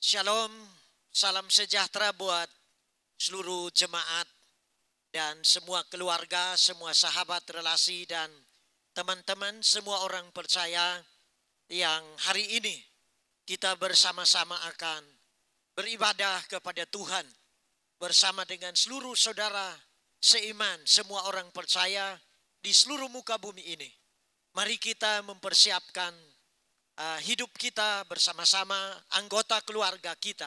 Shalom, salam sejahtera buat seluruh jemaat dan semua keluarga, semua sahabat relasi dan teman-teman, semua orang percaya yang hari ini kita bersama-sama akan beribadah kepada Tuhan bersama dengan seluruh saudara seiman, semua orang percaya di seluruh muka bumi ini. Mari kita mempersiapkan hidup kita bersama-sama, anggota keluarga kita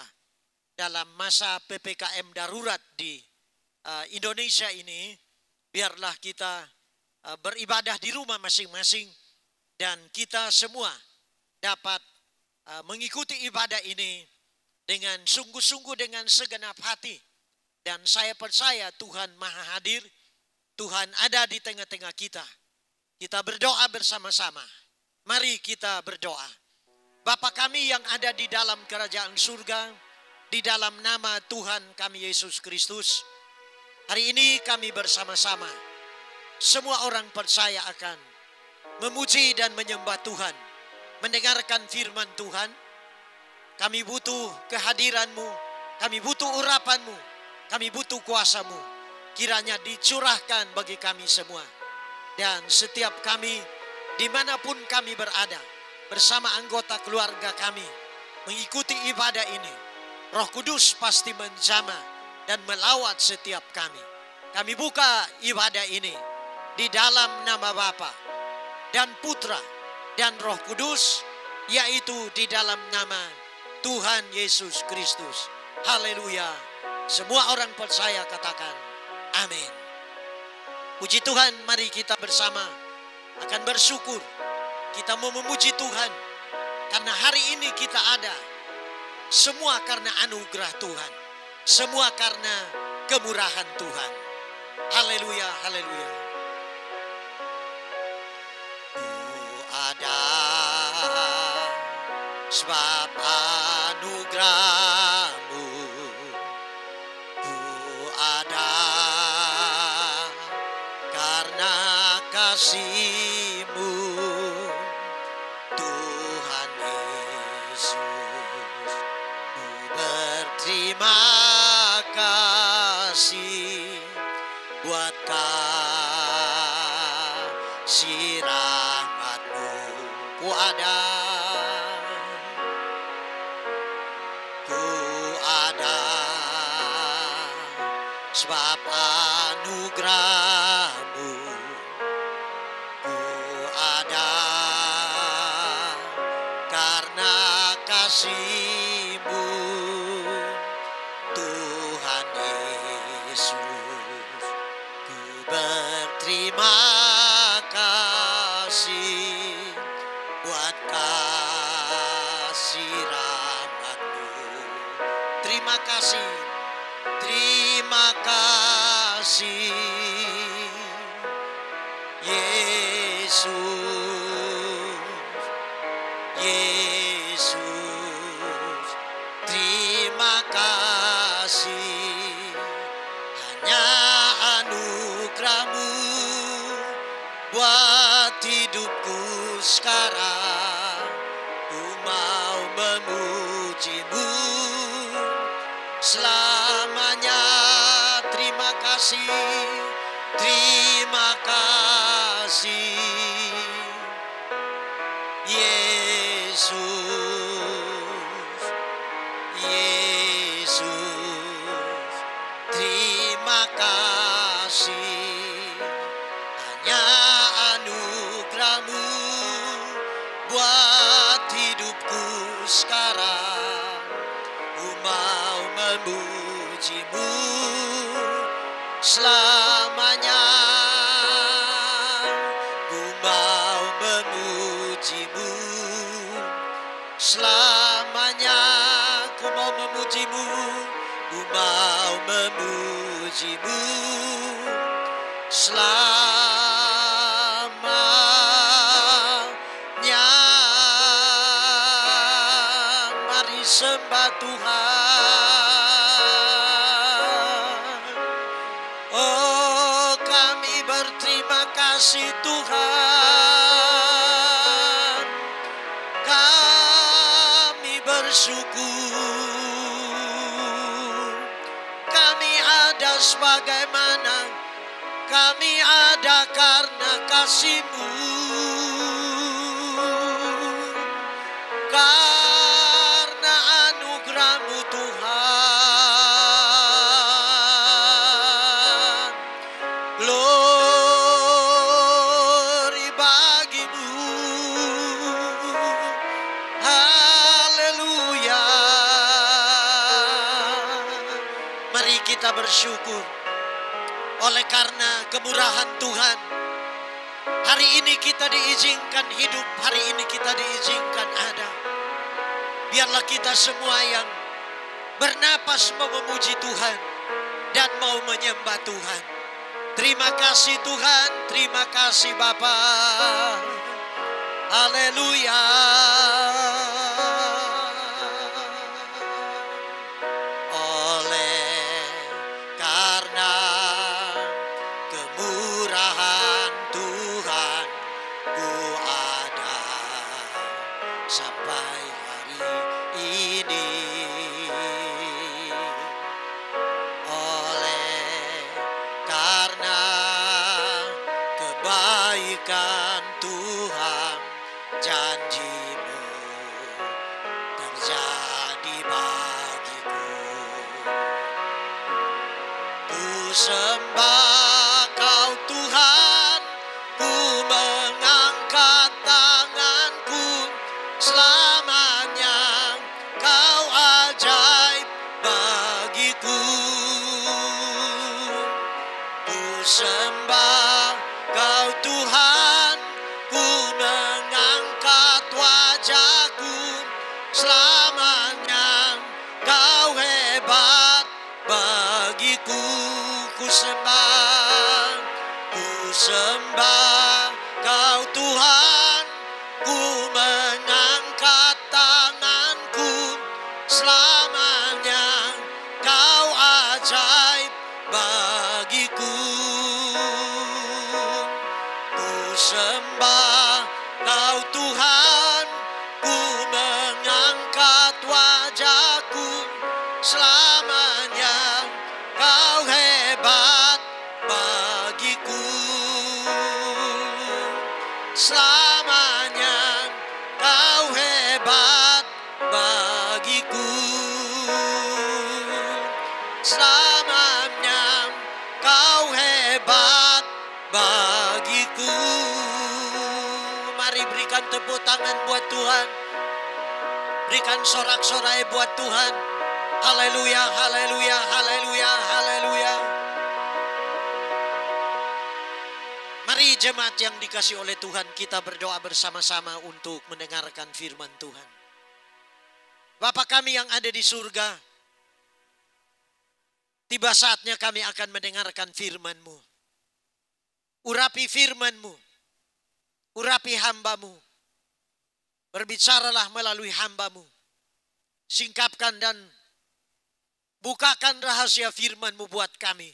dalam masa PPKM darurat di Indonesia ini. Biarlah kita beribadah di rumah masing-masing dan kita semua dapat mengikuti ibadah ini dengan sungguh-sungguh, dengan segenap hati. Dan saya percaya Tuhan Maha Hadir, Tuhan ada di tengah-tengah kita. Kita berdoa bersama-sama. Mari kita berdoa. Bapa kami yang ada di dalam kerajaan surga, di dalam nama Tuhan kami Yesus Kristus, hari ini kami bersama-sama, semua orang percaya akan memuji dan menyembah Tuhan, mendengarkan firman Tuhan. Kami butuh kehadiran-Mu, kami butuh urapan-Mu, kami butuh kuasa-Mu. Kiranya dicurahkan bagi kami semua. Dan setiap kami, dimanapun kami berada, bersama anggota keluarga kami, mengikuti ibadah ini, Roh Kudus pasti menjamah dan melawat setiap kami. Kami buka ibadah ini di dalam nama Bapa dan Putra dan Roh Kudus, yaitu di dalam nama Tuhan Yesus Kristus. Haleluya. Semua orang percaya katakan amin. Puji Tuhan, mari kita bersama akan bersyukur. Kita mau memuji Tuhan karena hari ini kita ada. Semua karena anugerah Tuhan. Semua karena kemurahan Tuhan. Haleluya, haleluya. Ku ada sebab anugerah-Mu. Ku ada karena kasih-Mu, Tuhan Yesus. Ku berterima kasih buat kasih rahmat-Mu. Ku ada sebab anugerah-Mu. Ku ada karena kasih-Mu, Tuhan Yesus. Ku berterima kasih buat kasih rahmat-Mu. Terima kasih. Terima kasih Yesus, Yesus. Terima kasih, hanya anugerah-Mu buat hidupku sekarang. Ku mau memuji-Mu selamanya. Terima kasih, terima kasih Yesus, Yesus. Terima kasih, hanya anugerah-Mu buat hidupku sekarang. Ku mau memuji-Mu selamanya. Ku mau memuji-Mu selamanya. Ku mau memuji-Mu, ku mau memuji-Mu selamanya. Mari sembah Tuhan. Oh, kami berterima kasih Tuhan. Kami bersyukur. jelas bagaimana kami ada karena kasih-Mu, karena anugerah-Mu Tuhan. Glory bagi-Mu. Haleluya. Mari kita bersyukur oleh karena kemurahan Tuhan. Hari ini kita diizinkan hidup, hari ini kita diizinkan ada. Biarlah kita semua yang bernapas mau memuji Tuhan dan mau menyembah Tuhan. Terima kasih Tuhan, terima kasih Bapa. Haleluya. Oleh karena kemurahan Tuhan, ku ada sampai hari ini. Oleh karena kebaikan Tuhan, janji-Mu terjadi bagiku. Ku sembah Kau Tuhan, ku mengangkat tanganku, selamanya Kau ajaib bagiku. Ku sembah Kau Tuhan, ku mengangkat wajahku, selamanya Kau hebat bagiku. Ku sembah Kau Tuhan, ku mengangkat tanganku, selamanya Kau ajaib bagiku. Ku sembah Kau Tuhan, ku mengangkat wajahku, selamanya Kau hebat bagiku. Selamanya Kau hebat bagiku. Selamanya Kau hebat bagiku. Mari berikan tepuk tangan buat Tuhan. Berikan sorak-sorai buat Tuhan. Haleluya, haleluya, haleluya, haleluya. Mari jemaat yang dikasih oleh Tuhan, kita berdoa bersama-sama untuk mendengarkan firman Tuhan. Bapa kami yang ada di surga, tiba saatnya kami akan mendengarkan firman-Mu. Urapi firman-Mu, urapi hamba-Mu. Berbicaralah melalui hamba-Mu. Singkapkan dan bukakan rahasia firman-Mu buat kami.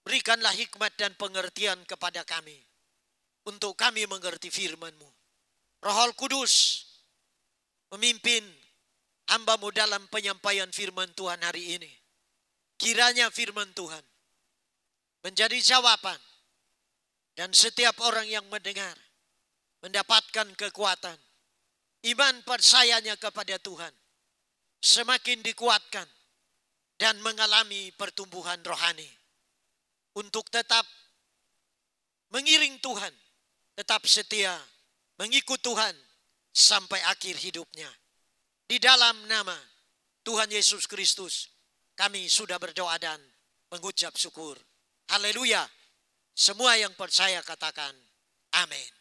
Berikanlah hikmat dan pengertian kepada kami, untuk kami mengerti firman-Mu. Roh Kudus memimpin hamba-Mu dalam penyampaian firman Tuhan hari ini. Kiranya firman Tuhan menjadi jawaban, dan setiap orang yang mendengar mendapatkan kekuatan. Iman percayanya kepada Tuhan semakin dikuatkan dan mengalami pertumbuhan rohani. Untuk tetap mengiring Tuhan, tetap setia, mengikut Tuhan sampai akhir hidupnya. Di dalam nama Tuhan Yesus Kristus, kami sudah berdoa dan mengucap syukur. Haleluya. Semua yang percaya katakan amin.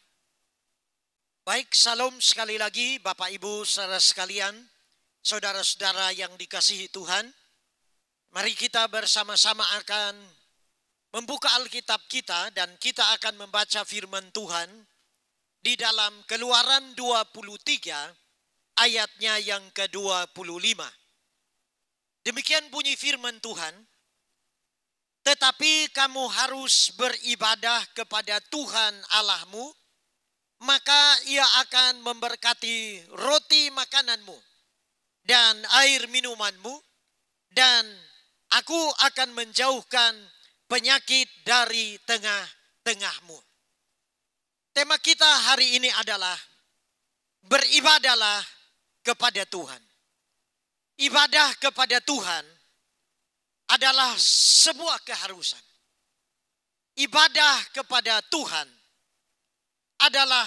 Baik, salam sekali lagi Bapak Ibu saudara sekalian, saudara-saudara yang dikasihi Tuhan. Mari kita bersama-sama akan membuka Alkitab kita dan kita akan membaca firman Tuhan di dalam Keluaran 23 ayatnya yang ke-25. Demikian bunyi firman Tuhan, tetapi kamu harus beribadah kepada Tuhan Allahmu, maka Ia akan memberkati roti makananmu dan air minumanmu dan Aku akan menjauhkan penyakit dari tengah-tengahmu. Tema kita hari ini adalah beribadahlah kepada Tuhan. Ibadah kepada Tuhan adalah sebuah keharusan. Ibadah kepada Tuhan adalah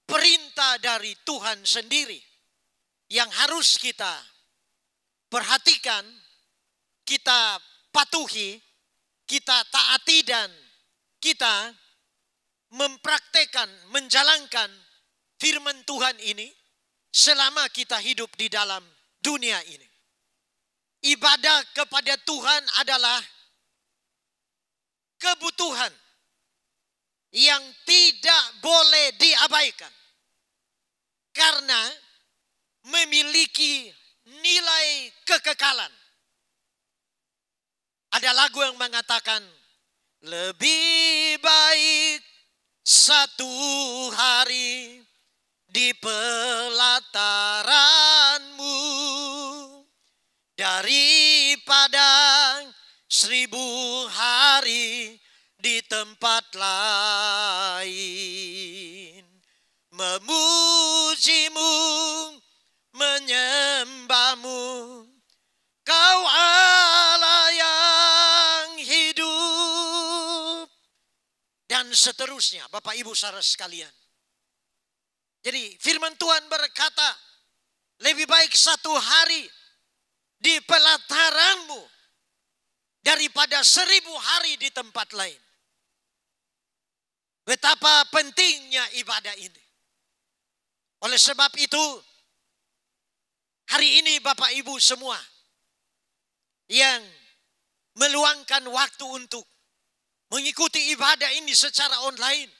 perintah dari Tuhan sendiri yang harus kita perhatikan, kita patuhi, kita taati, dan kita mempraktekkan, menjalankan firman Tuhan ini selama kita hidup di dalam dunia ini. Ibadah kepada Tuhan adalah kebutuhan yang tidak boleh diabaikan karena memiliki nilai kekekalan. Ada lagu yang mengatakan, lebih baik satu hari di pelataranmu daripada 1000 hari di tempat lain. Memujimu, menyembahmu, Kau Allah yang hidup. Dan seterusnya, Bapak Ibu saudara sekalian. Jadi firman Tuhan berkata, lebih baik satu hari di pelataranmu daripada 1000 hari di tempat lain. Betapa pentingnya ibadah ini. Oleh sebab itu, hari ini Bapak Ibu semua yang meluangkan waktu untuk mengikuti ibadah ini secara online,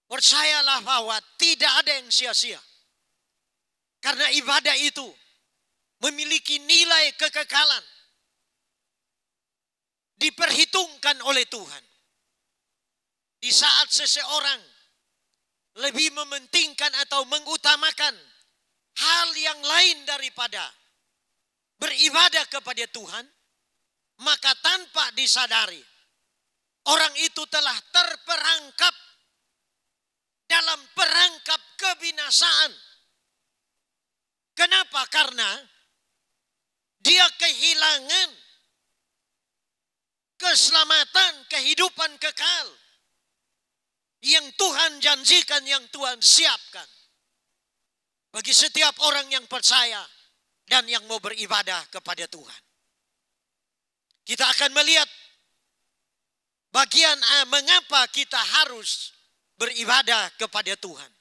percayalah bahwa tidak ada yang sia-sia. Karena ibadah itu memiliki nilai kekekalan. Diperhitungkan oleh Tuhan. Di saat seseorang lebih mementingkan atau mengutamakan hal yang lain daripada beribadah kepada Tuhan, maka tanpa disadari, orang itu telah terperangkap dalam perangkap kebinasaan. Kenapa? Karena dia kehilangan keselamatan, kehidupan kekal yang Tuhan janjikan, yang Tuhan siapkan bagi setiap orang yang percaya dan yang mau beribadah kepada Tuhan. Kita akan melihat bagian mengapa kita harus beribadah kepada Tuhan.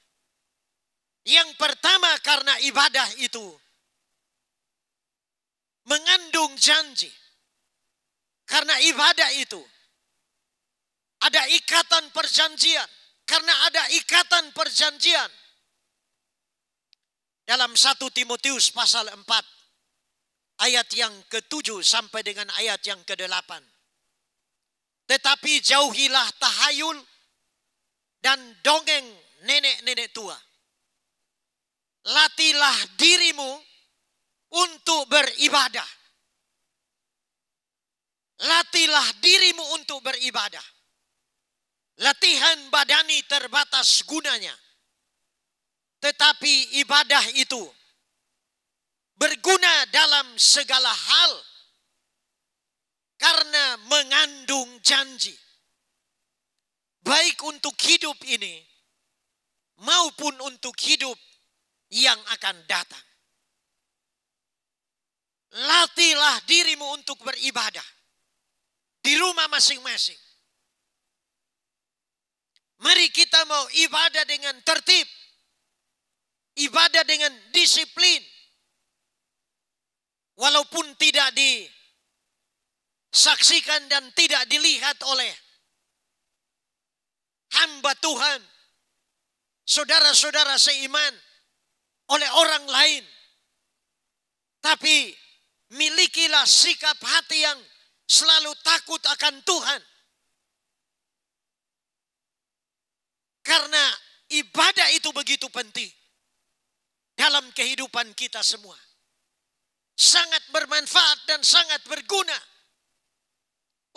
Yang pertama, karena ibadah itu mengandung janji. Karena ibadah itu ada ikatan perjanjian. Karena ada ikatan perjanjian. Dalam 1 Timotius pasal 4 ayat yang ke-7 sampai dengan ayat yang ke-8. Tetapi jauhilah tahayul dan dongeng nenek-nenek tua. Latihlah dirimu untuk beribadah. Latilah dirimu untuk beribadah. Latihan badani terbatas gunanya. Tetapi ibadah itu berguna dalam segala hal karena mengandung janji. Baik untuk hidup ini maupun untuk hidup yang akan datang. Latihlah dirimu untuk beribadah di rumah masing-masing. Mari kita mau ibadah dengan tertib, ibadah dengan disiplin, walaupun tidak disaksikan dan tidak dilihat oleh hamba Tuhan, saudara-saudara seiman, oleh orang lain. Tapi milikilah sikap hati yang selalu takut akan Tuhan. Karena ibadah itu begitu penting dalam kehidupan kita semua. sangat bermanfaat dan sangat berguna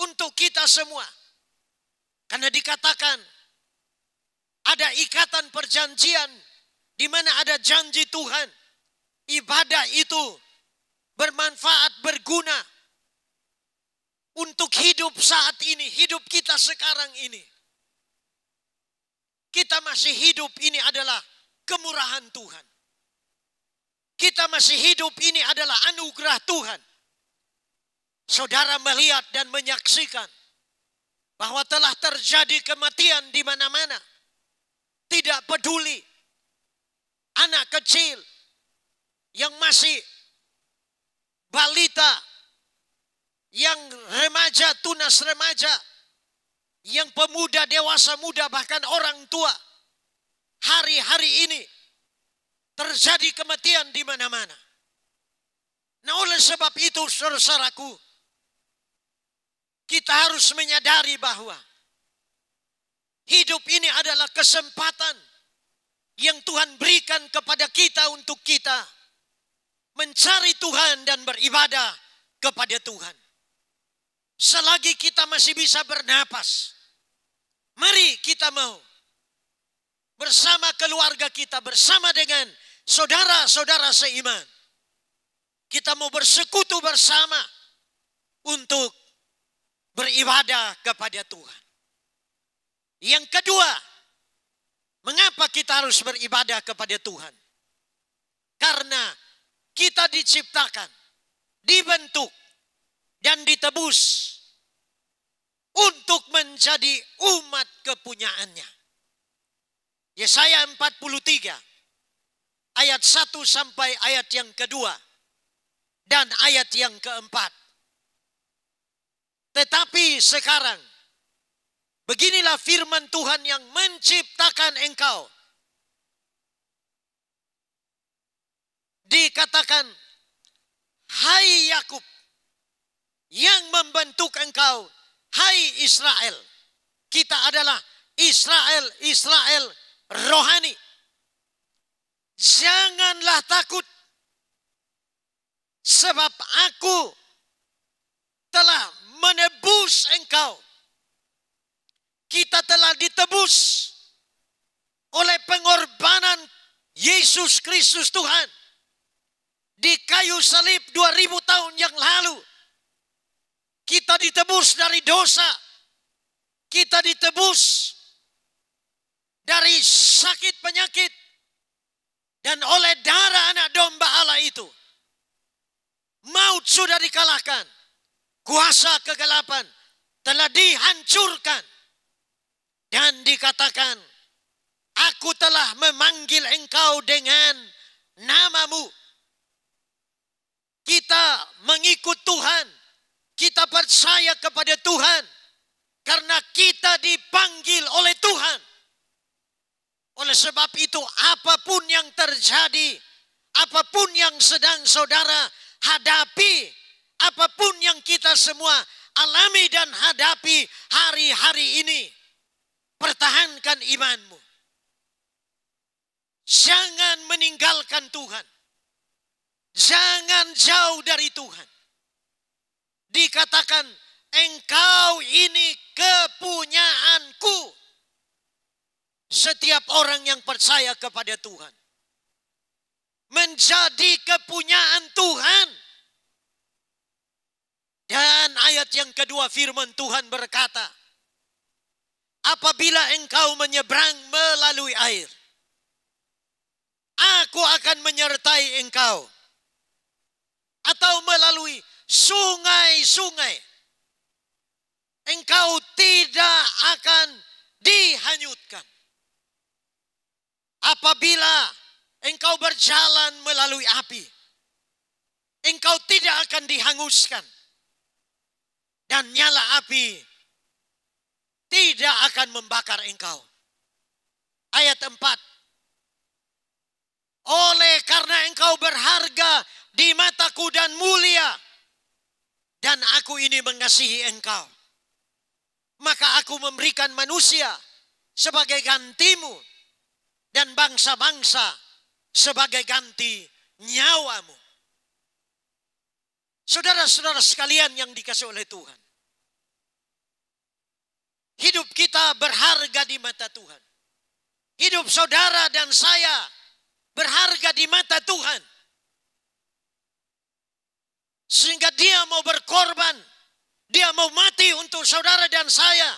untuk kita semua. Karena dikatakan ada ikatan perjanjian di mana ada janji Tuhan. Ibadah itu bermanfaat, berguna untuk hidup saat ini, hidup kita sekarang ini. Kita masih hidup, ini adalah kemurahan Tuhan. Kita masih hidup, ini adalah anugerah Tuhan. Saudara melihat dan menyaksikan bahwa telah terjadi kematian di mana-mana. Tidak peduli anak kecil yang masih balita, yang remaja, tunas remaja, yang pemuda, dewasa muda, bahkan orang tua. Hari-hari ini terjadi kematian di mana-mana. Nah, oleh sebab itu, saudaraku, kita harus menyadari bahwa hidup ini adalah kesempatan yang Tuhan berikan kepada kita untuk kita mencari Tuhan dan beribadah kepada Tuhan. Selagi kita masih bisa bernapas, mari kita mau bersama keluarga kita, bersama dengan saudara-saudara seiman, kita mau bersekutu bersama untuk beribadah kepada Tuhan. Yang kedua, mengapa kita harus beribadah kepada Tuhan? Karena kita diciptakan, dibentuk, dan ditebus untuk menjadi umat kepunyaannya. Yesaya 43 ayat 1 sampai ayat yang kedua dan ayat yang keempat. Tetapi sekarang beginilah firman Tuhan yang menciptakan engkau. Dikatakan, hai Yakub, yang membentuk engkau, hai Israel. Kita adalah Israel rohani. Janganlah takut, sebab aku telah menebus engkau. Kita telah ditebus oleh pengorbanan Yesus Kristus Tuhan di kayu salib 2000 tahun yang lalu. Kita ditebus dari dosa. Kita ditebus dari sakit penyakit. Dan oleh darah anak domba Allah itu, maut sudah dikalahkan. Kuasa kegelapan telah dihancurkan. Dan dikatakan, aku telah memanggil engkau dengan namamu. Kita mengikut Tuhan. Kita percaya kepada Tuhan karena kita dipanggil oleh Tuhan. Oleh sebab itu, apapun yang terjadi, apapun yang sedang saudara hadapi, apapun yang kita semua alami dan hadapi hari-hari ini, pertahankan imanmu. Jangan meninggalkan Tuhan. Jangan jauh dari Tuhan. Dikatakan, engkau ini kepunyaanku. Setiap orang yang percaya kepada Tuhan menjadi kepunyaan Tuhan. Dan ayat yang kedua, firman Tuhan berkata, apabila engkau menyeberang melalui air, aku akan menyertai engkau. Atau melalui sungai-sungai, engkau tidak akan dihanyutkan. Apabila engkau berjalan melalui api, engkau tidak akan dihanguskan. Dan nyala api tidak akan membakar engkau. Ayat 4. Oleh karena engkau berharga di mataku dan mulia, dan aku ini mengasihi engkau, maka aku memberikan manusia sebagai gantimu, dan bangsa-bangsa sebagai ganti nyawamu. Saudara-saudara sekalian yang dikasihi oleh Tuhan, hidup kita berharga di mata Tuhan. Hidup saudara dan saya berharga di mata Tuhan. Sehingga dia mau berkorban, dia mau mati untuk saudara dan saya.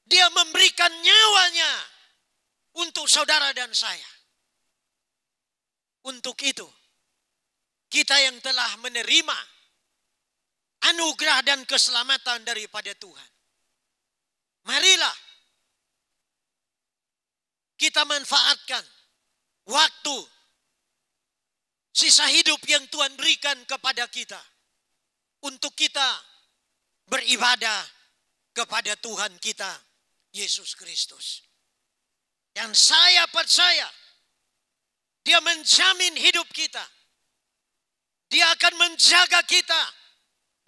Dia memberikan nyawanya untuk saudara dan saya. Untuk itu, kita yang telah menerima anugerah dan keselamatan daripada Tuhan, marilah kita manfaatkan waktu sisa hidup yang Tuhan berikan kepada kita untuk kita beribadah kepada Tuhan kita Yesus Kristus. Dan saya percaya Dia menjamin hidup kita. Dia akan menjaga kita.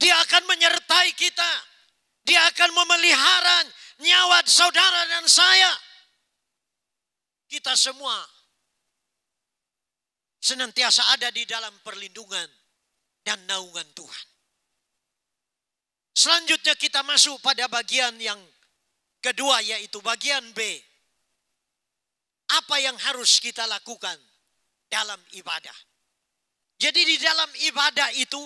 Dia akan menyertai kita. Dia akan memelihara nyawa saudara dan saya. Kita semua senantiasa ada di dalam perlindungan dan naungan Tuhan. Selanjutnya kita masuk pada bagian yang kedua, yaitu bagian B. Apa yang harus kita lakukan dalam ibadah? Jadi di dalam ibadah itu,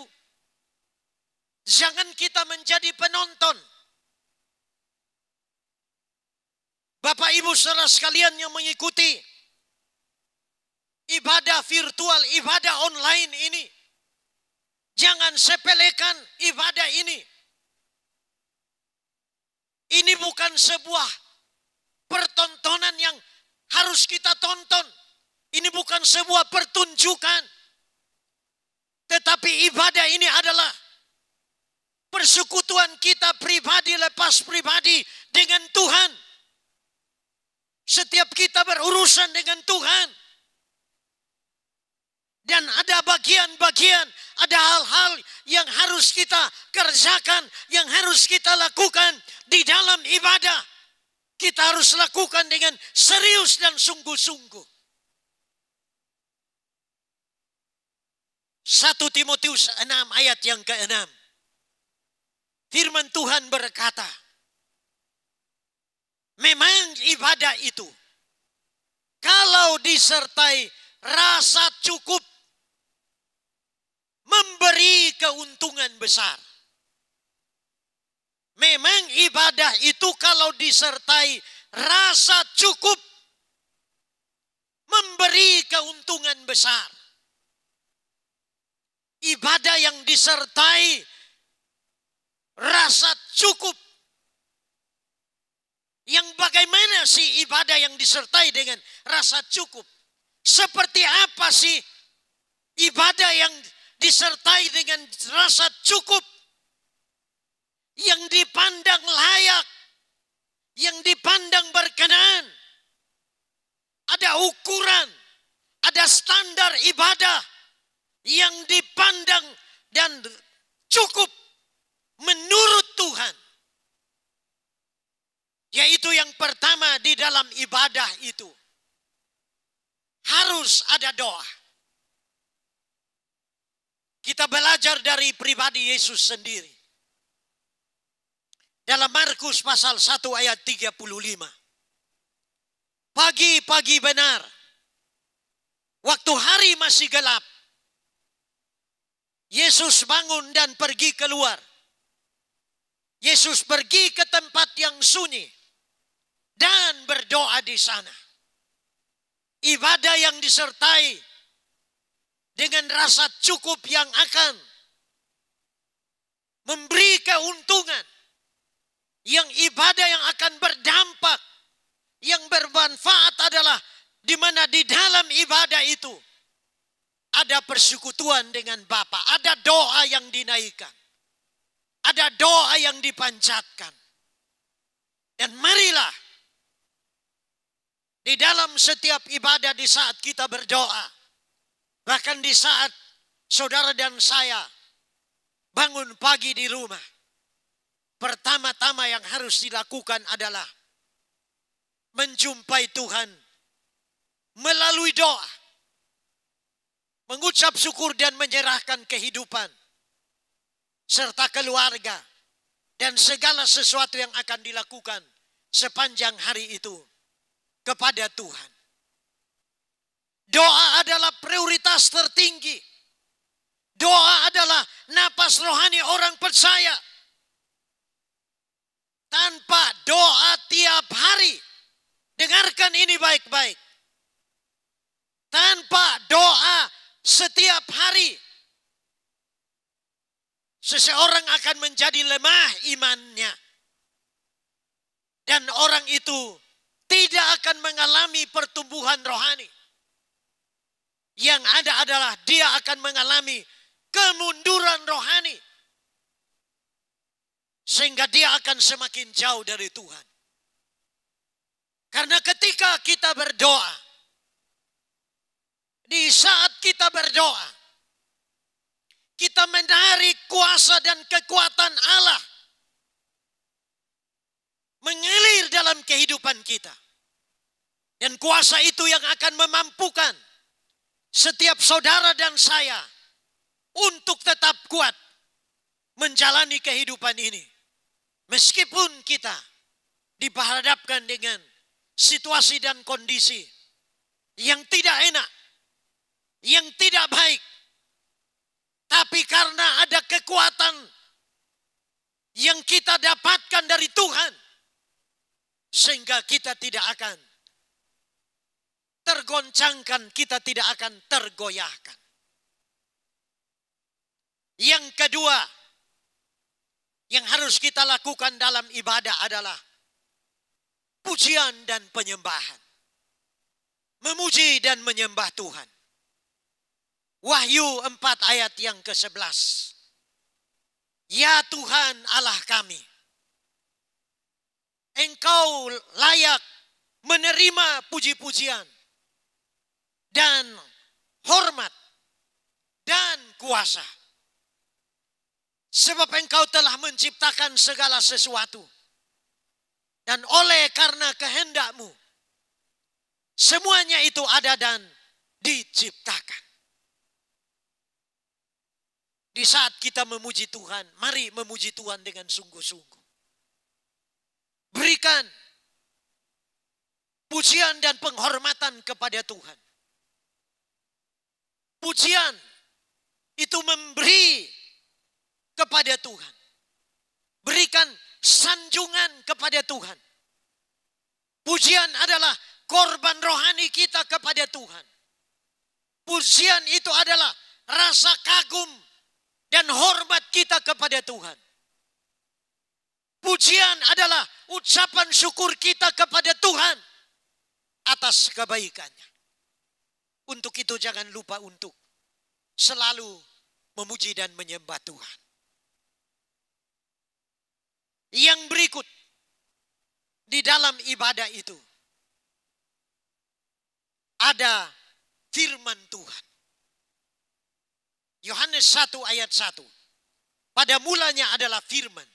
jangan kita menjadi penonton. Bapak Ibu saudara sekalian yang mengikuti ibadah virtual, ibadah online ini, jangan sepelekan ibadah ini. Ini bukan sebuah pertontonan yang harus kita tonton. Ini bukan sebuah pertunjukan. Tetapi ibadah ini adalah persekutuan kita pribadi lepas pribadi dengan Tuhan. Setiap kita berurusan dengan Tuhan. Dan ada bagian-bagian, ada hal-hal yang harus kita kerjakan, yang harus kita lakukan di dalam ibadah. Kita harus lakukan dengan serius dan sungguh-sungguh. 1 Timotius 6 ayat yang ke-6. Firman Tuhan berkata, memang ibadah itu kalau disertai rasa cukup memberi keuntungan besar. Memang ibadah itu kalau disertai rasa cukup memberi keuntungan besar. Ibadah yang disertai rasa cukup. Yang bagaimana sih ibadah yang disertai dengan rasa cukup? Seperti apa sih ibadah yang disertai dengan rasa cukup? Yang dipandang layak, yang dipandang berkenan. Ada ukuran, ada standar ibadah yang dipandang dan cukup menurut Tuhan. Yaitu yang pertama, di dalam ibadah itu harus ada doa. Kita belajar dari pribadi Yesus sendiri. Dalam Markus pasal 1 ayat 35. Pagi-pagi benar, waktu hari masih gelap, Yesus bangun dan pergi keluar. Yesus pergi ke tempat yang sunyi dan berdoa di sana. Ibadah yang disertai dengan rasa cukup yang akan memberi keuntungan, yang ibadah yang akan berdampak, yang bermanfaat adalah di mana di dalam ibadah itu ada persekutuan dengan Bapa, ada doa yang dinaikkan, ada doa yang dipanjatkan. Dan marilah di dalam setiap ibadah, di saat kita berdoa, bahkan di saat saudara dan saya bangun pagi di rumah, pertama-tama yang harus dilakukan adalah menjumpai Tuhan melalui doa, mengucap syukur dan menyerahkan kehidupan serta keluarga, dan segala sesuatu yang akan dilakukan sepanjang hari itu kepada Tuhan. Doa adalah prioritas tertinggi. Doa adalah napas rohani orang percaya. Tanpa doa tiap hari, dengarkan ini baik-baik. Tanpa doa setiap hari, seseorang akan menjadi lemah imannya. Dan orang itu tidak akan mengalami pertumbuhan rohani. Yang ada adalah dia akan mengalami kemunduran rohani. Sehingga dia akan semakin jauh dari Tuhan. Karena ketika kita berdoa, di saat kita berdoa, kita menarik kuasa dan kekuatan Allah mengalir dalam kehidupan kita. Dan kuasa itu yang akan memampukan setiap saudara dan saya untuk tetap kuat menjalani kehidupan ini. Meskipun kita dihadapkan dengan situasi dan kondisi yang tidak enak, yang tidak baik. Tapi karena ada kekuatan yang kita dapatkan dari Tuhan, sehingga kita tidak akan tergoncangkan, kita tidak akan tergoyahkan. Yang kedua yang harus kita lakukan dalam ibadah adalah pujian dan penyembahan. Memuji dan menyembah Tuhan. Wahyu 4 ayat yang ke-11. Ya Tuhan Allah kami, Engkau layak menerima puji-pujian dan hormat dan kuasa. Sebab Engkau telah menciptakan segala sesuatu. Dan oleh karena kehendak-Mu, semuanya itu ada dan diciptakan. Di saat kita memuji Tuhan, mari memuji Tuhan dengan sungguh-sungguh. Berikan pujian dan penghormatan kepada Tuhan. Pujian itu memberi kepada Tuhan. Berikan sanjungan kepada Tuhan. Pujian adalah korban rohani kita kepada Tuhan. Pujian itu adalah rasa kagum dan hormat kita kepada Tuhan. Pujian adalah ucapan syukur kita kepada Tuhan atas kebaikannya. Untuk itu jangan lupa untuk selalu memuji dan menyembah Tuhan. Yang berikut di dalam ibadah itu ada firman Tuhan. Yohanes 1 ayat 1. Pada mulanya adalah firman.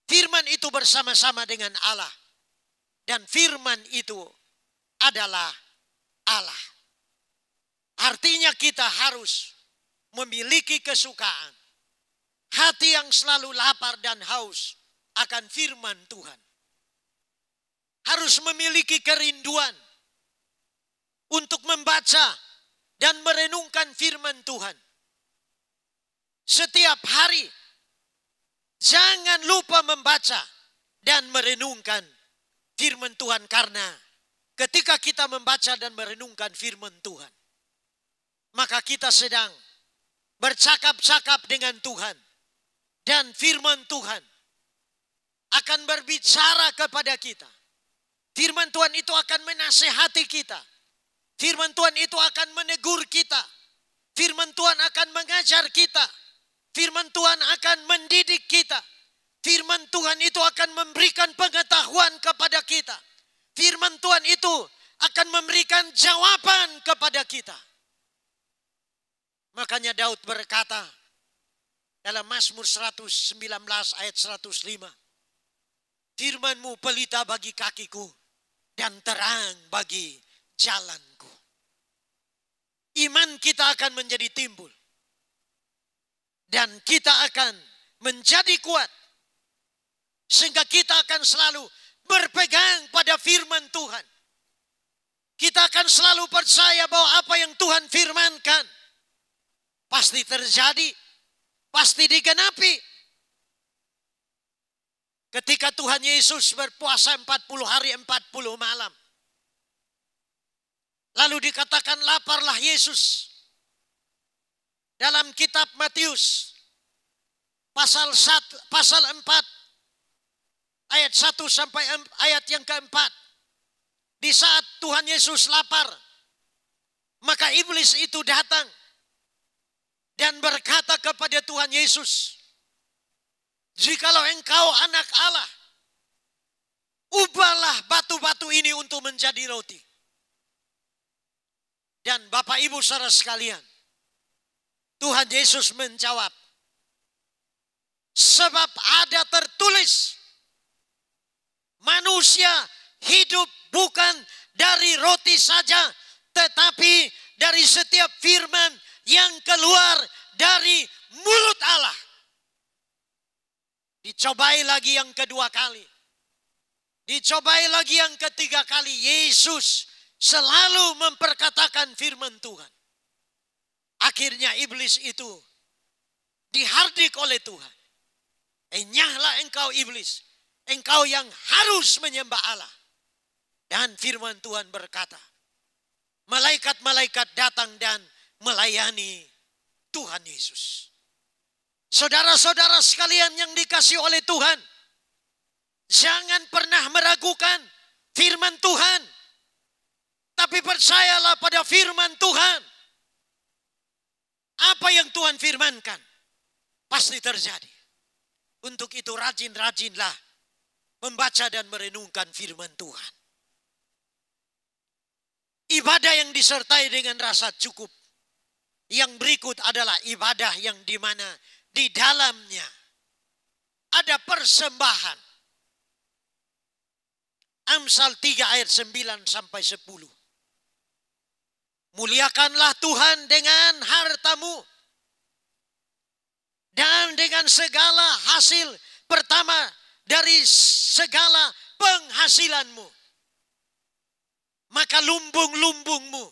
Firman itu bersama-sama dengan Allah. Dan firman itu adalah Allah. Artinya kita harus memiliki kesukaan. Hati yang selalu lapar dan haus akan firman Tuhan. Harus memiliki kerinduan untuk membaca dan merenungkan firman Tuhan. Setiap hari jangan lupa membaca dan merenungkan firman Tuhan, karena ketika kita membaca dan merenungkan firman Tuhan, maka kita sedang bercakap-cakap dengan Tuhan. Dan firman Tuhan akan berbicara kepada kita. Firman Tuhan itu akan menasehati kita. Firman Tuhan itu akan menegur kita. Firman Tuhan akan mengajar kita. Firman Tuhan akan mendidik kita. Firman Tuhan itu akan memberikan pengetahuan kepada kita. Firman Tuhan itu akan memberikan jawaban kepada kita. Makanya Daud berkata dalam Mazmur 119 ayat 105. Firman-Mu pelita bagi kakiku dan terang bagi jalanku. Iman kita akan menjadi timbul Dan kita akan menjadi kuat. Sehingga kita akan selalu berpegang pada firman Tuhan. Kita akan selalu percaya bahwa apa yang Tuhan firmankan pasti terjadi, pasti digenapi. Ketika Tuhan Yesus berpuasa 40 hari 40 malam. Lalu dikatakan laparlah Yesus. Dalam kitab Matius pasal 4 ayat 1 sampai ayat yang keempat. Di saat Tuhan Yesus lapar, maka iblis itu datang dan berkata kepada Tuhan Yesus, "Jikalau engkau anak Allah, ubahlah batu-batu ini untuk menjadi roti." Dan Bapak Ibu saudara sekalian, Tuhan Yesus menjawab, "Sebab ada tertulis, manusia hidup bukan dari roti saja, tetapi dari setiap firman yang keluar dari mulut Allah." Dicobai lagi yang kedua kali. Dicobai lagi yang ketiga kali. Yesus selalu memperkatakan firman Tuhan. Akhirnya iblis itu dihardik oleh Tuhan. Enyahlah engkau iblis, engkau yang harus menyembah Allah. Dan firman Tuhan berkata, malaikat-malaikat datang dan melayani Tuhan Yesus. Saudara-saudara sekalian yang dikasihi oleh Tuhan, jangan pernah meragukan firman Tuhan, tapi percayalah pada firman Tuhan. Apa yang Tuhan firmankan pasti terjadi. Untuk itu rajin-rajinlah membaca dan merenungkan firman Tuhan. Ibadah yang disertai dengan rasa cukup. Yang berikut adalah ibadah yang dimana di dalamnya ada persembahan. Amsal 3 ayat 9 sampai 10. Muliakanlah Tuhan dengan hartamu dan dengan segala hasil pertama dari segala penghasilanmu. Maka lumbung-lumbungmu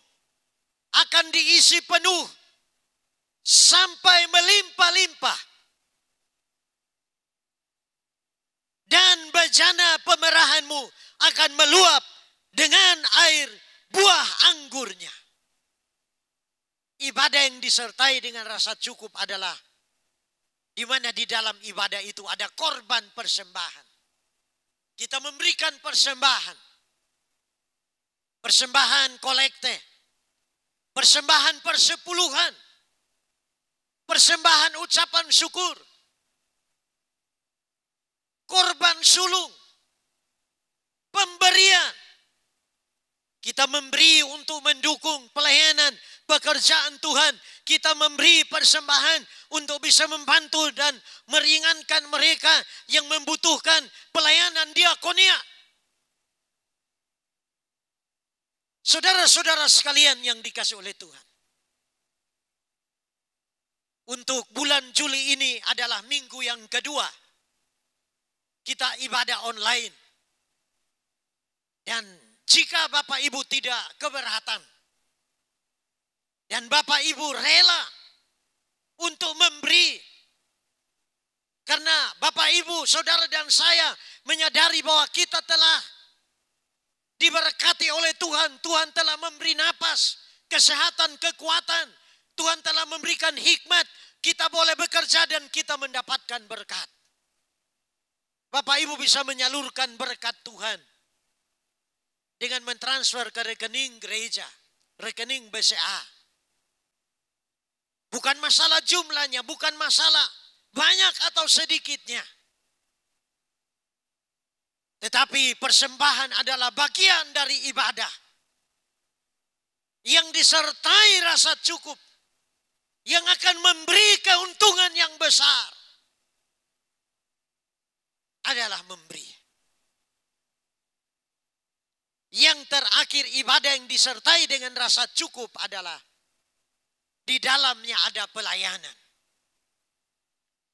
akan diisi penuh sampai melimpah-limpah. Dan bejana pemerahanmu akan meluap dengan air buah anggurnya. Ibadah yang disertai dengan rasa cukup adalah di mana di dalam ibadah itu ada korban persembahan. Kita memberikan persembahan. Persembahan kolekte. Persembahan persepuluhan. Persembahan ucapan syukur. Korban sulung. Pemberian. Kita memberi untuk mendukung pelayanan pekerjaan Tuhan. Kita memberi persembahan untuk bisa membantu dan meringankan mereka yang membutuhkan pelayanan diakonia. Saudara-saudara sekalian yang dikasihi oleh Tuhan. Untuk bulan Juli ini adalah minggu yang kedua. Kita ibadah online. Dan jika Bapak Ibu tidak keberatan. Dan Bapak Ibu rela untuk memberi. Karena Bapak Ibu, saudara dan saya menyadari bahwa kita telah diberkati oleh Tuhan. Tuhan telah memberi napas, kesehatan, kekuatan. Tuhan telah memberikan hikmat. Kita boleh bekerja dan kita mendapatkan berkat. Bapak Ibu bisa menyalurkan berkat Tuhan dengan mentransfer ke rekening gereja, rekening BCA. Bukan masalah jumlahnya, bukan masalah banyak atau sedikitnya. Tetapi persembahan adalah bagian dari ibadah yang disertai rasa cukup, yang akan memberi keuntungan yang besar. Adalah memberi. Yang terakhir, ibadah yang disertai dengan rasa cukup adalah di dalamnya ada pelayanan.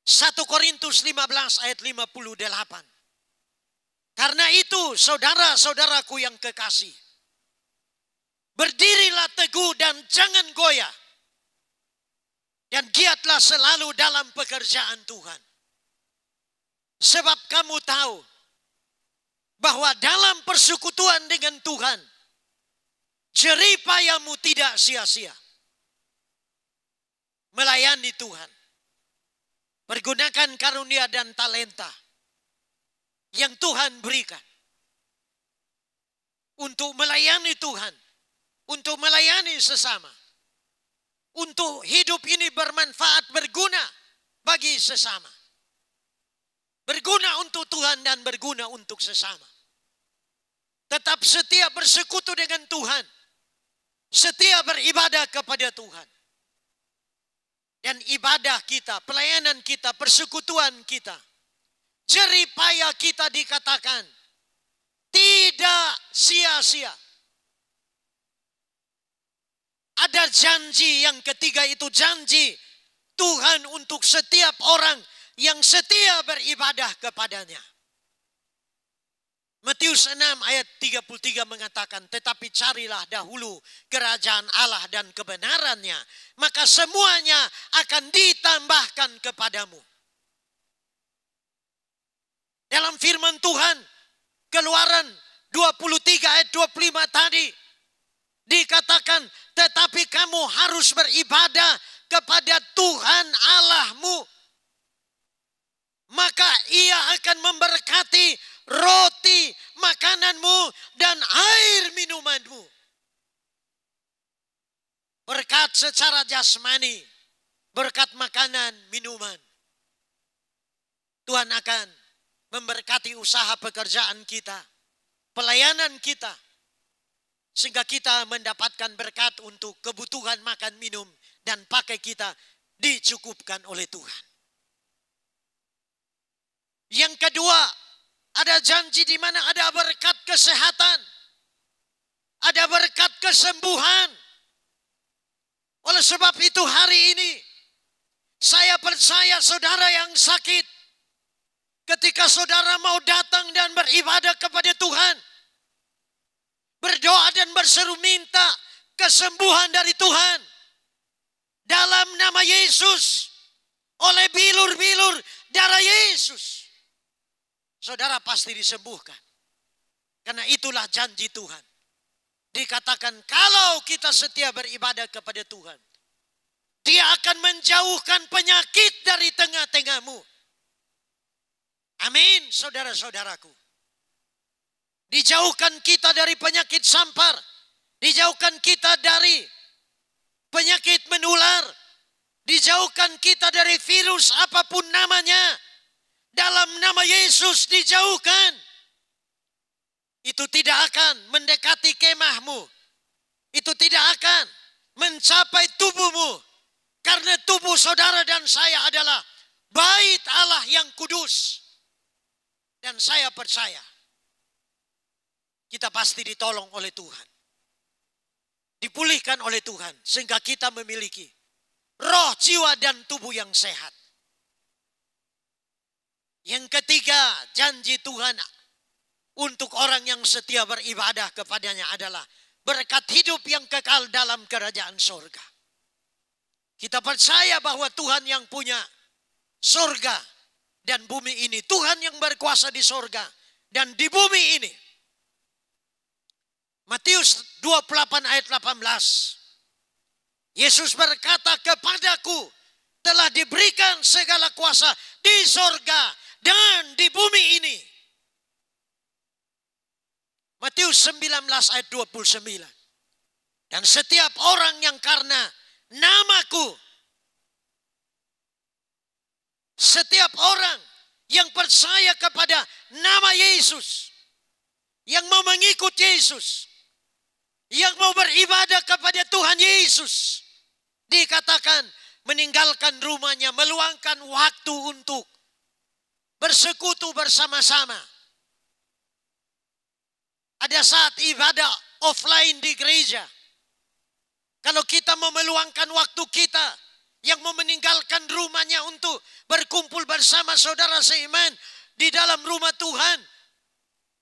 1 Korintus 15 ayat 58. Karena itu saudara-saudaraku yang kekasih, berdirilah teguh dan jangan goyah. Dan giatlah selalu dalam pekerjaan Tuhan. Sebab kamu tahu bahwa dalam persekutuan dengan Tuhan, jerih payahmu tidak sia-sia. Melayani Tuhan. Pergunakan karunia dan talenta yang Tuhan berikan. Untuk melayani Tuhan. Untuk melayani sesama. Untuk hidup ini bermanfaat, berguna bagi sesama. Berguna untuk Tuhan dan berguna untuk sesama. Tetap setia bersekutu dengan Tuhan. Setia beribadah kepada Tuhan. Dan ibadah kita, pelayanan kita, persekutuan kita, jerih payah kita dikatakan tidak sia-sia. Ada janji yang ketiga, itu janji Tuhan untuk setiap orang yang setia beribadah kepadanya. Matius 6 ayat 33 mengatakan, tetapi carilah dahulu kerajaan Allah dan kebenarannya, maka semuanya akan ditambahkan kepadamu. Dalam firman Tuhan, Keluaran 23 ayat 25 tadi, dikatakan, tetapi kamu harus beribadah kepada Tuhan Allahmu. Maka ia akan memberkati roti makananmu dan air minumanmu. Berkat secara jasmani, berkat makanan, minuman. Tuhan akan memberkati usaha pekerjaan kita, pelayanan kita, sehingga kita mendapatkan berkat untuk kebutuhan makan, minum, dan pakai kita dicukupkan oleh Tuhan. Yang kedua, ada janji di mana ada berkat kesehatan, ada berkat kesembuhan. Oleh sebab itu hari ini, saya percaya saudara yang sakit, ketika saudara mau datang dan beribadah kepada Tuhan, berdoa dan berseru minta kesembuhan dari Tuhan, dalam nama Yesus, oleh bilur-bilur darah Yesus, saudara pasti disembuhkan. Karena itulah janji Tuhan. Dikatakan kalau kita setia beribadah kepada Tuhan, Dia akan menjauhkan penyakit dari tengah-tengahmu. Amin, saudara-saudaraku. Dijauhkan kita dari penyakit sampar. Dijauhkan kita dari penyakit menular. Dijauhkan kita dari virus apapun namanya. Dalam nama Yesus dijauhkan. Itu tidak akan mendekati kemahmu. Itu tidak akan mencapai tubuhmu. Karena tubuh saudara dan saya adalah bait Allah yang kudus. Dan saya percaya kita pasti ditolong oleh Tuhan. Dipulihkan oleh Tuhan. Sehingga kita memiliki roh, jiwa, dan tubuh yang sehat. Yang ketiga, janji Tuhan untuk orang yang setia beribadah kepadanya adalah berkat hidup yang kekal dalam kerajaan surga. Kita percaya bahwa Tuhan yang punya surga dan bumi ini. Tuhan yang berkuasa di surga dan di bumi ini. Matius 28 ayat 18. Yesus berkata, kepadaku telah diberikan segala kuasa di surga dan di bumi ini. Matius 19 ayat 29. Dan setiap orang yang karena namaku, setiap orang yang percaya kepada nama Yesus, yang mau mengikut Yesus, yang mau beribadah kepada Tuhan Yesus, dikatakan meninggalkan rumahnya, meluangkan waktu untuk bersekutu bersama-sama. Ada saat ibadah offline di gereja. Kalau kita mau meluangkan waktu kita yang mau meninggalkan rumahnya untuk berkumpul bersama saudara seiman di dalam rumah Tuhan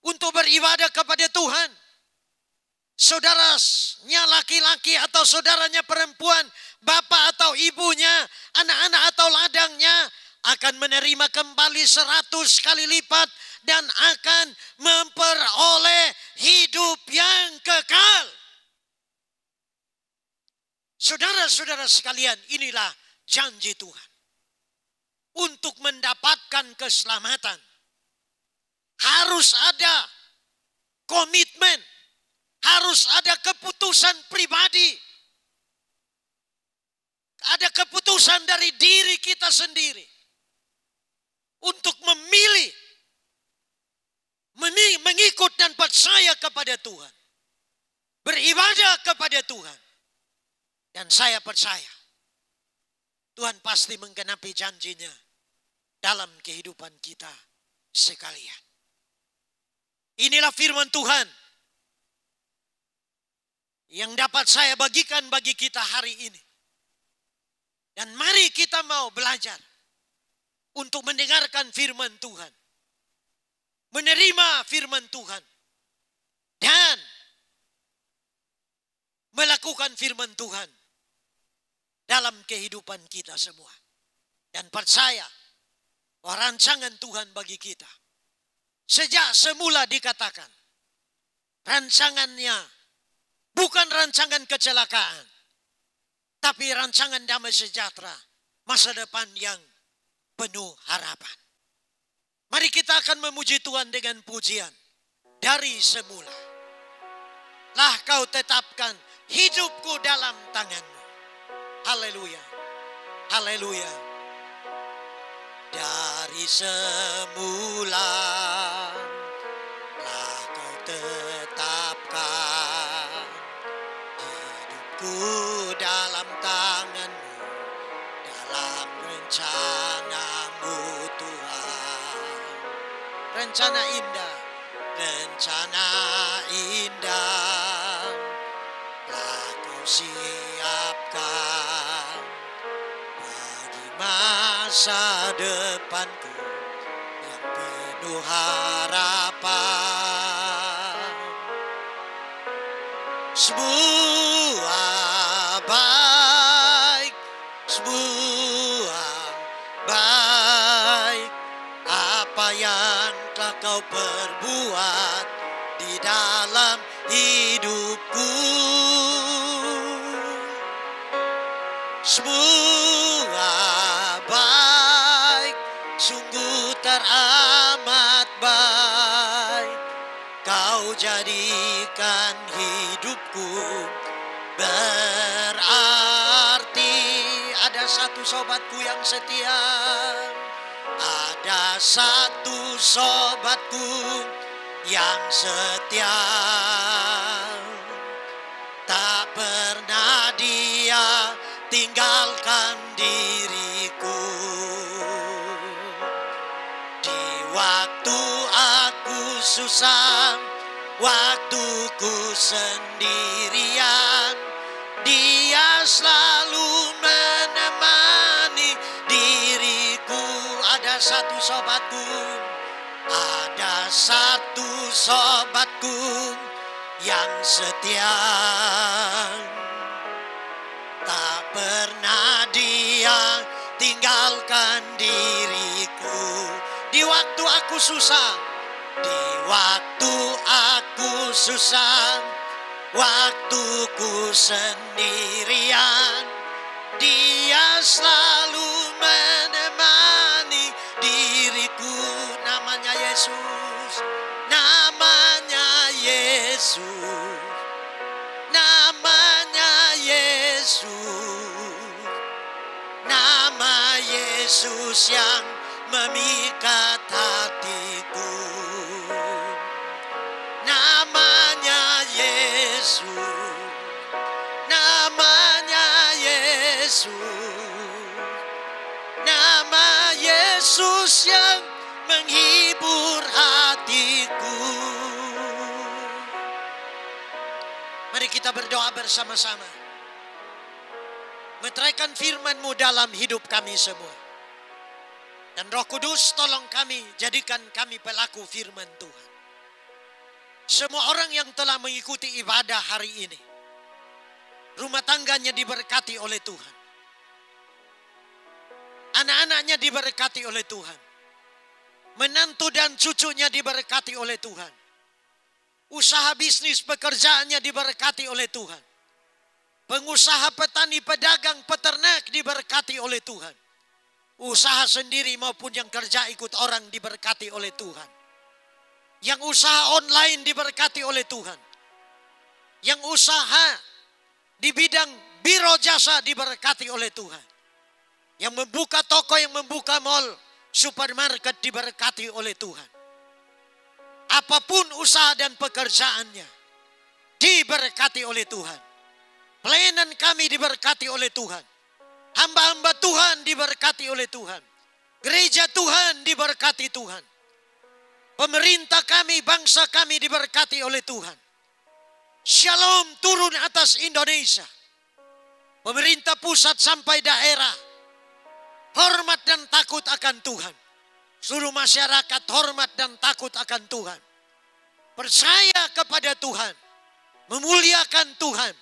untuk beribadah kepada Tuhan. Saudaranya laki-laki atau saudaranya perempuan, bapak atau ibunya, anak-anak atau ladangnya akan menerima kembali 100 kali lipat dan akan memperoleh hidup yang kekal. Saudara-saudara sekalian, inilah janji Tuhan. Untuk mendapatkan keselamatan harus ada komitmen, harus ada keputusan pribadi. Ada keputusan dari diri kita sendiri untuk memilih, mengikut dan percaya kepada Tuhan, beribadah kepada Tuhan. Dan saya percaya Tuhan pasti menggenapi janjinya dalam kehidupan kita sekalian. Inilah firman Tuhan yang dapat saya bagikan bagi kita hari ini. Dan mari kita mau belajar untuk mendengarkan firman Tuhan, menerima firman Tuhan, dan melakukan firman Tuhan dalam kehidupan kita semua. Dan percaya bahwa rancangan Tuhan bagi kita sejak semula dikatakan rancangannya bukan rancangan kecelakaan, tapi rancangan damai sejahtera, masa depan yang penuh harapan. Mari kita akan memuji Tuhan dengan pujian. Dari semula lah kau tetapkan hidupku dalam tanganmu. Haleluya, haleluya. Dari semula lah kau tetapkan hidupku dalam tanganmu, dalam rencanamu Tuhan. Rencana indah, rencana indah lah kau siapkan bagi masa depanku yang penuh harapan. Sebuah baik, sebuah baik, apa yang telah kau perbuat di dalam hidupku. Sebuah baik, sungguh teramat baik, kau jadikan hidupku berarti. Ada satu sobatku yang setia, ada satu sobatku yang setia, tak pernah dia tinggalkan diriku. Di waktu aku susah, waktuku sendirian, dia selalu menemani diriku. Ada satu sobatku, ada satu sobatku yang setia, tak pernah dia tinggalkan diriku. Di waktu aku susah, di waktu aku susah, waktuku sendirian, dia selalu menemani diriku. Namanya Yesus, namanya Yesus, namanya Yesus, nama Yesus yang memikat hatiku. Namanya Yesus, namanya Yesus, nama Yesus yang menghibur hatiku. Mari kita berdoa bersama-sama. meteraikan firman-Mu dalam hidup kami semua. Dan Roh Kudus tolong kami, jadikan kami pelaku firman Tuhan. Semua orang yang telah mengikuti ibadah hari ini, rumah tangganya diberkati oleh Tuhan. Anak-anaknya diberkati oleh Tuhan. Menantu dan cucunya diberkati oleh Tuhan. Usaha bisnis pekerjaannya diberkati oleh Tuhan. Pengusaha petani, pedagang, peternak diberkati oleh Tuhan. Usaha sendiri maupun yang kerja ikut orang diberkati oleh Tuhan. Yang usaha online diberkati oleh Tuhan. Yang usaha di bidang biro jasa diberkati oleh Tuhan. Yang membuka toko, yang membuka mall, supermarket diberkati oleh Tuhan. Apapun usaha dan pekerjaannya diberkati oleh Tuhan. Pelayanan kami diberkati oleh Tuhan. Hamba-hamba Tuhan diberkati oleh Tuhan. Gereja Tuhan diberkati Tuhan. Pemerintah kami, bangsa kami diberkati oleh Tuhan. Shalom turun atas Indonesia. Pemerintah pusat sampai daerah. Hormat dan takut akan Tuhan. Seluruh masyarakat hormat dan takut akan Tuhan. Percaya kepada Tuhan. Memuliakan Tuhan.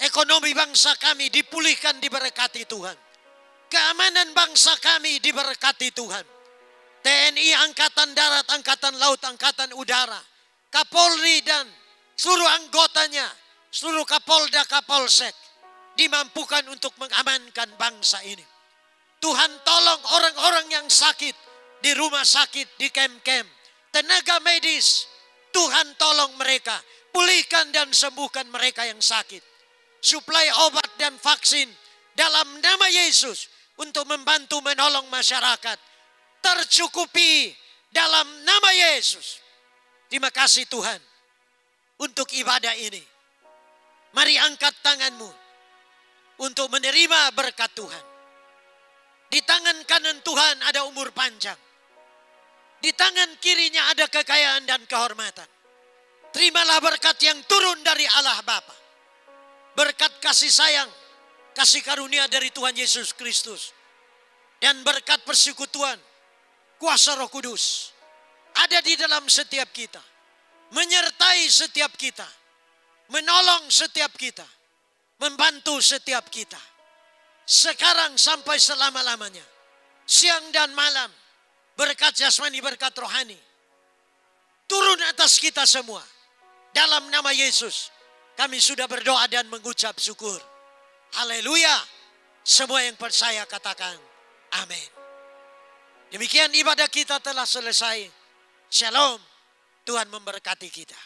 Ekonomi bangsa kami dipulihkan, diberkati Tuhan. Keamanan bangsa kami diberkati Tuhan. TNI, Angkatan Darat, Angkatan Laut, Angkatan Udara, Kapolri dan seluruh anggotanya, seluruh Kapolda, Kapolsek dimampukan untuk mengamankan bangsa ini. Tuhan tolong orang-orang yang sakit di rumah sakit, di kem-kem, tenaga medis. Tuhan tolong mereka, pulihkan dan sembuhkan mereka yang sakit. Suplai obat dan vaksin dalam nama Yesus untuk membantu menolong masyarakat. Tercukupi dalam nama Yesus. Terima kasih Tuhan untuk ibadah ini. Mari angkat tanganmu untuk menerima berkat Tuhan. Di tangan kanan Tuhan ada umur panjang. Di tangan kirinya ada kekayaan dan kehormatan. Terimalah berkat yang turun dari Allah Bapa. Berkat kasih sayang, kasih karunia dari Tuhan Yesus Kristus. Dan berkat persekutuan, kuasa Roh Kudus ada di dalam setiap kita. Menyertai setiap kita. Menolong setiap kita. Membantu setiap kita. Sekarang sampai selama-lamanya. Siang dan malam. Berkat jasmani, berkat rohani. Turun atas kita semua. Dalam nama Yesus. Kami sudah berdoa dan mengucap syukur. Haleluya. Semua yang percaya katakan amin. Demikian ibadah kita telah selesai. Shalom. Tuhan memberkati kita.